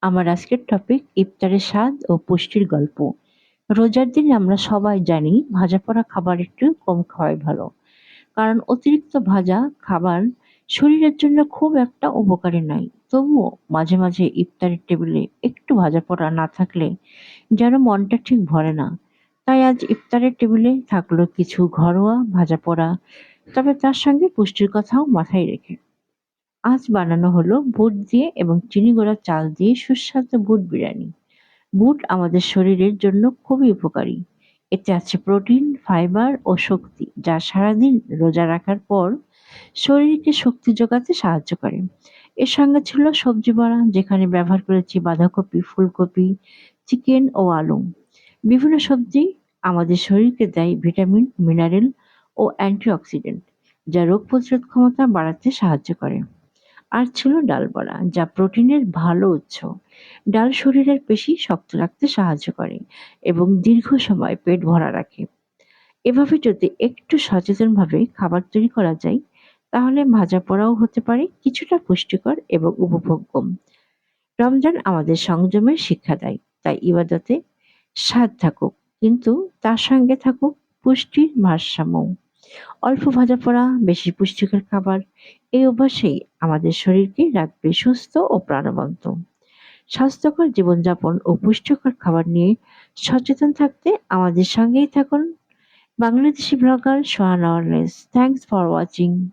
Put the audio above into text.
আমার আজকের টপিক ইফতারের স্বাদ ও পুষ্টির গল্প। রোজার দিনে আমরা সবাই জানি ভাজা পোড়া খাবার একটু কম খাওয়াই ভালো। কারণ অতিরিক্ত ভাজা খাবার শরীরের জন্য খুব একটা উপকারী নয়। তবুও মাঝে মাঝে ইফতারের টেবিলে একটু ভাজা পোড়া না থাকলে যেন মনটা ঠিক ভরে না। তাই আজ ইফতারের টেবিলে থাকলো কিছু ঘরোয়া ভাজা পোড়া, তবে তার সঙ্গে পুষ্টির কথাও মাথায় রেখে। আজ বানানো হলো বুট দিয়ে এবং চিনি গুঁড়া চাল দিয়ে সুস্বাদু বুট বিরিয়ানি। বুট আমাদের শরীরের জন্য খুবই উপকারী। এতে আছে প্রোটিন, ফাইবার ও শক্তি, যা সারাদিন রোজা রাখার পর শরীরকে শক্তি যোগাতে সাহায্য করে। এর সঙ্গে ছিল সবজি বড়া, যেখানে ব্যবহার করেছি বাঁধাকপি, ফুলকপি, চিকেন ও আলু। বিভিন্ন সবজি আমাদের শরীরকে দেয় ভিটামিন, মিনারেল ও অ্যান্টিঅক্সিডেন্ট, যা রোগ প্রতিরোধ ক্ষমতা বাড়াতে সাহায্য করে। আর ছিল ডাল বড়া, যা প্রোটিনের ভালো উৎস। ডাল শরীরের পেশি শক্ত রাখতে সাহায্য করে এবং দীর্ঘ সময় পেট ভরা রাখে। এভাবে যদি একটু সচেতনভাবে খাবার তৈরি করা যায়, তাহলে ভাজা পোড়াও হতে পারে কিছুটা পুষ্টিকর এবং উপভোগ্য। রমজান আমাদের সংযমের শিক্ষা দেয়, তাই ইবাদতে স্বাদ থাকুক, কিন্তু তার সঙ্গে থাকুক পুষ্টির ভারসাম্য। অল্প ভাজা পোড়া, বেশি পুষ্টিকর খাবার, এই অভ্যাসেই আমাদের শরীরকে রাখবে সুস্থ ও প্রাণবন্ত। স্বাস্থ্যকর জীবনযাপন ও পুষ্টিকর খাবার নিয়ে সচেতন থাকতে আমাদের সঙ্গেই থাকুন। বাংলাদেশি ব্লগার সোহানা অর্নেস। Thanks for watching.